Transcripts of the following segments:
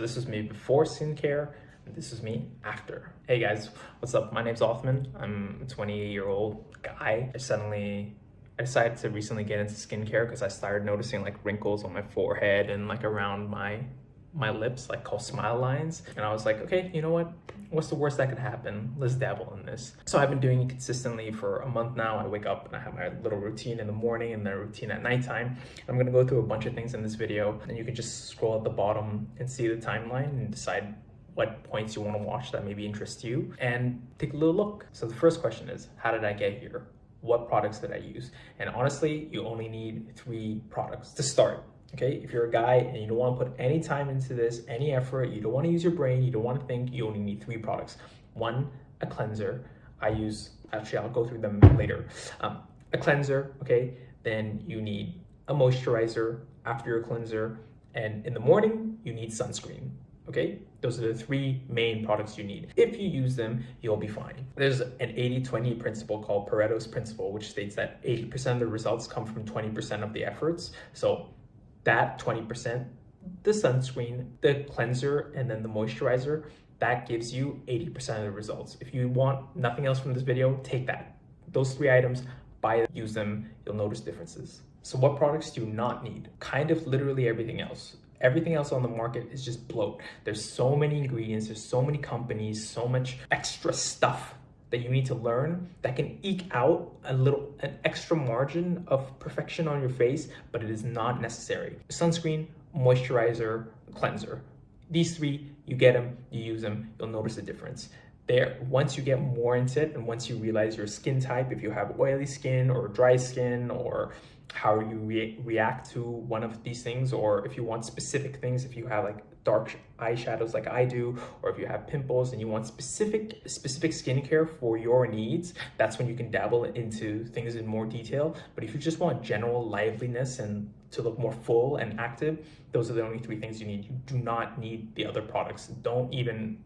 this was me before skincare, and this is me after. Hey guys, what's up? My name's Othman. I'm a 28-year-old guy. I decided to recently get into skincare because I started noticing like wrinkles on my forehead and like around my lips, like called smile lines. And I was like, okay, you know what? What's the worst that could happen? Let's dabble in this. So I've been doing it consistently for a month now. I wake up and I have my little routine in the morning and then a routine at nighttime. I'm gonna go through a bunch of things in this video, and you can just scroll at the bottom and see the timeline and decide what points you want to watch that maybe interest you and take a little look. So the first question is, how did I get here? What products did I use? And honestly, you only need 3 products to start. Okay, if you're a guy and you don't want to put any time into this, any effort, you don't want to use your brain, you don't want to think, you only need 3 products. 1, a cleanser. I'll go through them later. A cleanser, okay? Then you need a moisturizer after your cleanser. And in the morning, you need sunscreen, okay? Those are the 3 main products you need. If you use them, you'll be fine. There's an 80-20 principle called Pareto's principle, which states that 80% of the results come from 20% of the efforts. So that 20%, the sunscreen, the cleanser, and then the moisturizer, that gives you 80% of the results. If you want nothing else from this video, take that. Those 3 items, buy them, use them, you'll notice differences. So what products do you not need? Kind of literally everything else. Everything else on the market is just bloat. There's so many ingredients, there's so many companies, so much extra stuff that you need to learn that can eke out an extra margin of perfection on your face, but it is not necessary. Sunscreen, moisturizer, cleanser. These 3, you get them, you use them, you'll notice the difference. Once you get more into it and once you realize your skin type, if you have oily skin or dry skin, or how you react to one of these things, or if you want specific things, if you have like dark eyeshadows like I do, or if you have pimples and you want specific skincare for your needs, that's when you can dabble into things in more detail. But if you just want general liveliness and to look more full and active, those are the only 3 things you need. You do not need the other products. Don't even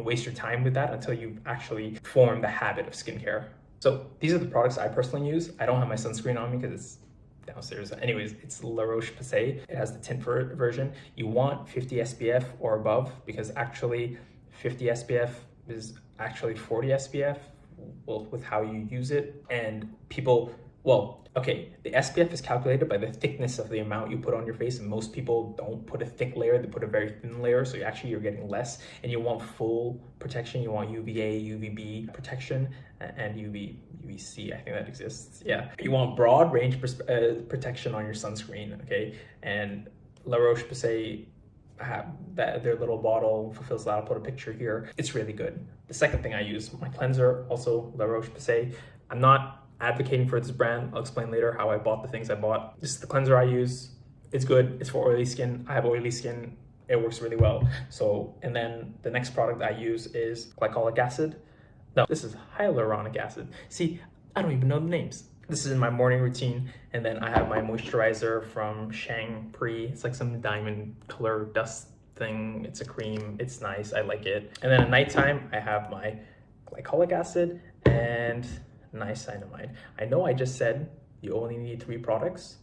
waste your time with that until you've actually formed the habit of skincare. So these are the products I personally use. I don't have my sunscreen on me because it's downstairs. Anyways, it's La Roche-Posay. It has the tint version. You want 50 SPF or above, because actually 50 SPF is actually 40 SPF, well, with how you use it. And people, the SPF is calculated by the thickness of the amount you put on your face, and most people don't put a thick layer, they put a very thin layer, so you're getting less. And you want full protection. You want UVA, UVB protection, and UVC, I think that exists. Yeah, you want broad range protection on your sunscreen, okay? And La Roche-Posay, their little bottle fulfills that. I'll put a picture here. It's really good. The second thing I use, my cleanser, also La Roche-Posay. I'm not advocating for this brand. I'll explain later how I bought the things I bought. This is the cleanser I use. It's good. It's for oily skin. I have oily skin. It works really well. So, and then the next product I use is glycolic acid. No, this is hyaluronic acid. See, I don't even know the names. This is in my morning routine. And then I have my moisturizer from Shang Pri. It's like some diamond color dust thing. It's a cream. It's nice. I like it. And then at nighttime, I have my glycolic acid and niacinamide. I know I just said you only need 3 products,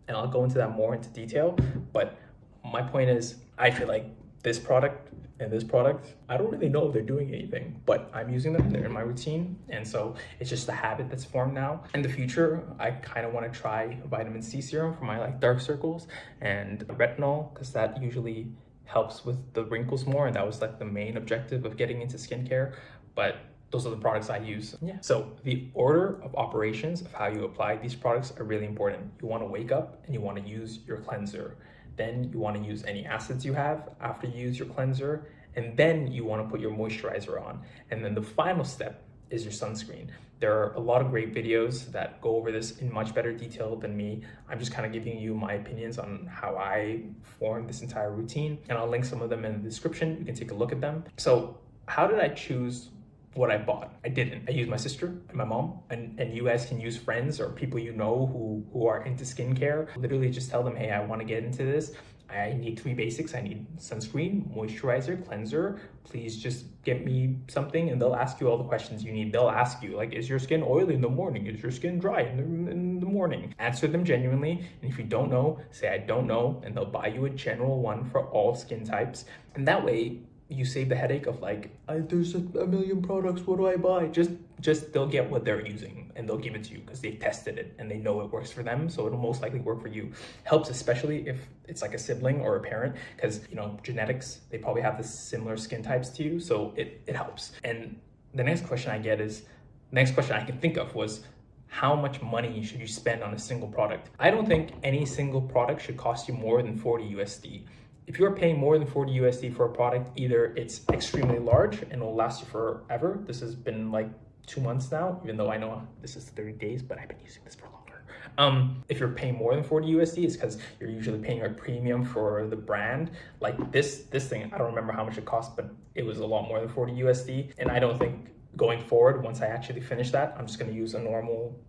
and I'll go into that more into detail, but my point is, I feel like this product and this product, I don't really know if they're doing anything, but I'm using them, they're in my routine, and so it's just a habit that's formed now. In the future, I kind of want to try vitamin C serum for my like dark circles, and retinol, because that usually helps with the wrinkles more, and that was like the main objective of getting into skincare. But those are the products I use. Yeah. So the order of operations of how you apply these products are really important. You want to wake up and you want to use your cleanser. Then you want to use any acids you have after you use your cleanser. And then you want to put your moisturizer on. And then the final step is your sunscreen. There are a lot of great videos that go over this in much better detail than me. I'm just kind of giving you my opinions on how I form this entire routine. And I'll link some of them in the description. You can take a look at them. So how did I choose what I bought? I didn't. I used my sister and my mom, and you guys can use friends or people you know who are into skincare. Literally just tell them, hey, I want to get into this. I need 3 basics. I need sunscreen, moisturizer, cleanser. Please just get me something, and they'll ask you all the questions you need. They'll ask you, like, is your skin oily in the morning? Is your skin dry in the morning? Answer them genuinely, and if you don't know, say I don't know, and they'll buy you a general one for all skin types. And that way, you save the headache of like, there's a million products, what do I buy? Just they'll get what they're using and they'll give it to you because they've tested it and they know it works for them, so it'll most likely work for you. Helps especially if it's like a sibling or a parent, because you know, genetics, they probably have the similar skin types to you, so it helps. And the next question I can think of was, how much money should you spend on a single product? I don't think any single product should cost you more than 40 USD. If you're paying more than 40 USD for a product, either it's extremely large and will last you forever. This has been like 2 months now, even though I know this is 30 days, but I've been using this for longer. If you're paying more than 40 USD, it's because you're usually paying a premium for the brand. Like this thing, I don't remember how much it cost, but it was a lot more than 40 USD. And I don't think going forward, once I actually finish that, I'm just gonna use a normal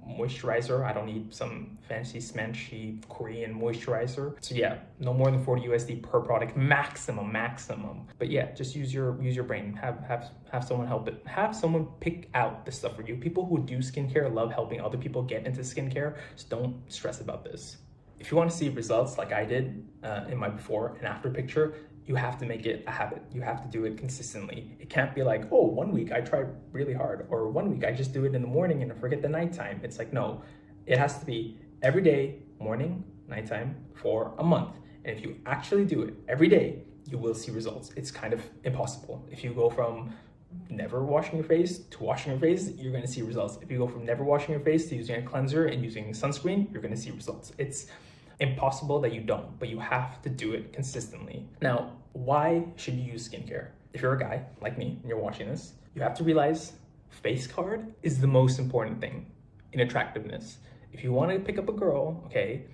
moisturizer. I don't need some fancy smanchy Korean moisturizer. So yeah, no more than 40 USD per product, maximum. But yeah, just use your brain. Have someone help it. Have someone pick out this stuff for you. People who do skincare love helping other people get into skincare, so don't stress about this. If you want to see results like I did in my before and after picture, you have to make it a habit. You have to do it consistently. It can't be like, oh, 1 week I tried really hard, or 1 week I just do it in the morning and I forget the nighttime. It's like, no, it has to be every day, morning, nighttime, for a month. And if you actually do it every day, you will see results. It's kind of impossible. If you go from never washing your face to washing your face, you're going to see results. If you go from never washing your face to using a cleanser and using sunscreen, you're going to see results. It's impossible that you don't, but you have to do it consistently. Now, why should you use skincare? If you're a guy like me and you're watching this, you have to realize face card is the most important thing in attractiveness. If you want to pick up a girl, okay,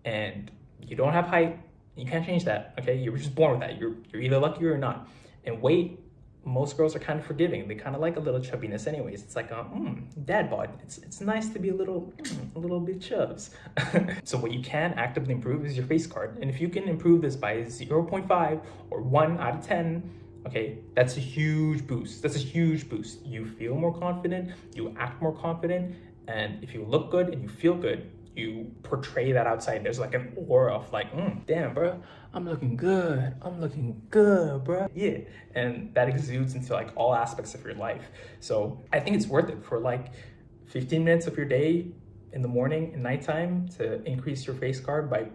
and you don't have height, you can't change that, okay? You're just born with that. You're either lucky or not. And weight, most girls are kind of forgiving. They kind of like a little chubbiness anyways. It's like, dad bod. It's nice to be a little bit chubs. So what you can actively improve is your face card. And if you can improve this by 0.5 or 1 out of 10, okay, that's a huge boost. That's a huge boost. You feel more confident, you act more confident, and if you look good and you feel good, you portray that outside. There's like an aura of like, damn, bro, I'm looking good, bro. Yeah, and that exudes into like all aspects of your life. So I think it's worth it for like 15 minutes of your day in the morning and nighttime to increase your face card by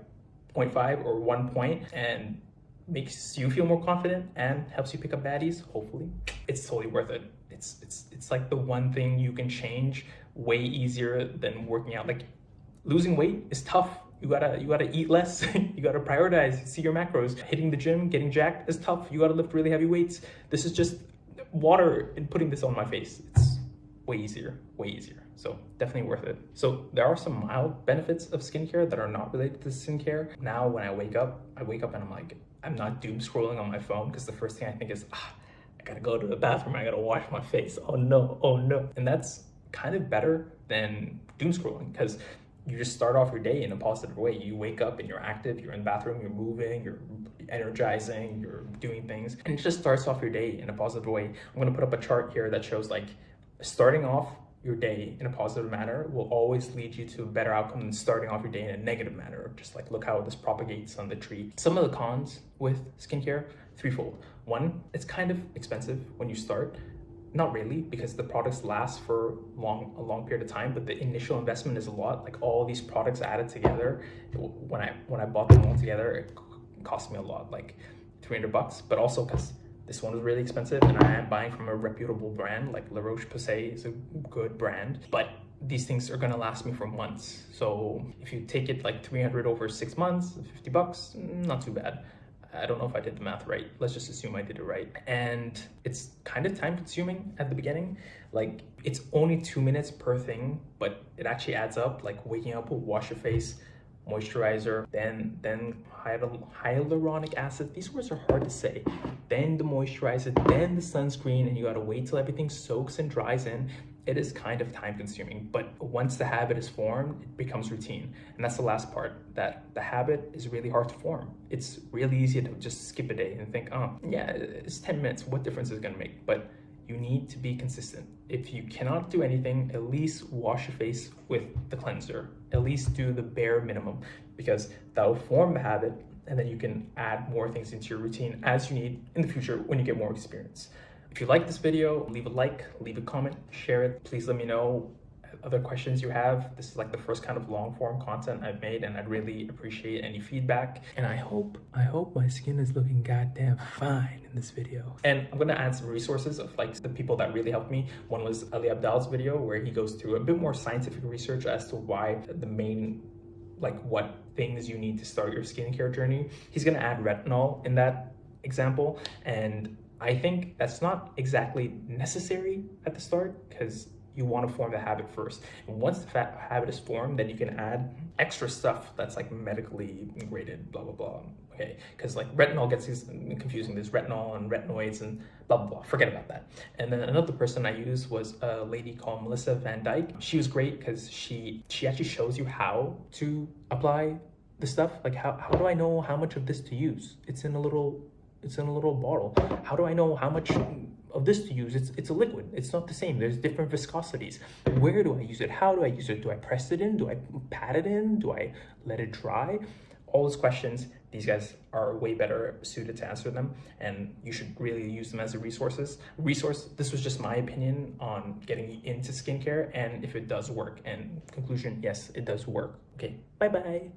0.5 or 1 point, and makes you feel more confident and helps you pick up baddies, hopefully. It's totally worth it. It's like the one thing you can change way easier than working out. Like, losing weight is tough. You gotta eat less. You gotta prioritize, see your macros. Hitting the gym, getting jacked is tough. You gotta lift really heavy weights. This is just water and putting this on my face. It's way easier. So definitely worth it. So there are some mild benefits of skincare that are not related to skincare. Now when I wake up and I'm like, I'm not doom scrolling on my phone, because the first thing I think is, I gotta go to the bathroom, I gotta wash my face. Oh no. And that's kind of better than doom scrolling, because you just start off your day in a positive way. You wake up and you're active, you're in the bathroom, you're moving, you're energizing, you're doing things, and it just starts off your day in a positive way. I'm gonna put up a chart here that shows like starting off your day in a positive manner will always lead you to a better outcome than starting off your day in a negative manner. Just like, look how this propagates on the tree. Some of the cons with skincare, threefold. One, it's kind of expensive when you start. Not really, because the products last for a long period of time, but the initial investment is a lot. Like all these products added together, when I bought them all together, it cost me a lot, like $300. But also because this one was really expensive, and I am buying from a reputable brand, like La Roche-Posay is a good brand. But these things are gonna last me for months. So if you take it like 300 over 6 months, $50, not too bad. I don't know if I did the math right. Let's just assume I did it right. And it's kind of time consuming at the beginning. Like, it's only 2 minutes per thing, but it actually adds up. Like waking up, wash your face, moisturizer, then hyaluronic acid. These words are hard to say. Then the moisturizer, then the sunscreen, and you gotta wait till everything soaks and dries in. it is kind of time consuming, but once the habit is formed, it becomes routine. And that's the last part, that the habit is really hard to form. It's really easy to just skip a day and think, oh yeah, it's 10 minutes, what difference is it gonna make? But you need to be consistent. If you cannot do anything, at least wash your face with the cleanser. At least do the bare minimum, because that will form the habit, and then you can add more things into your routine as you need in the future when you get more experience. If you like this video, leave a like, leave a comment, share it. Please let me know other questions you have. This is like the first kind of long form content I've made, and I'd really appreciate any feedback. And I hope my skin is looking goddamn fine in this video. And I'm gonna add some resources of like the people that really helped me. One was Ali Abdal's video, where he goes through a bit more scientific research as to why the main, like what things you need to start your skincare journey. He's gonna add retinol in that example, and I think that's not exactly necessary at the start, because you want to form the habit first. And once the habit is formed, then you can add extra stuff that's like medically graded, blah, blah, blah. Okay, because like retinol gets confusing. There's retinol and retinoids and blah, blah, blah. Forget about that. And then another person I used was a lady called Melissa Van Dyke. She was great because she actually shows you how to apply the stuff. Like how do I know how much of this to use? It's in a little bottle. How do I know how much of this to use? It's a liquid. It's not the same. There's different viscosities. Where do I use it? How do I use it? Do I press it in? Do I pat it in? Do I let it dry? All those questions, these guys are way better suited to answer them, and you should really use them as a resource. This was just my opinion on getting into skincare and if it does work. And conclusion, yes, it does work. Okay, bye-bye.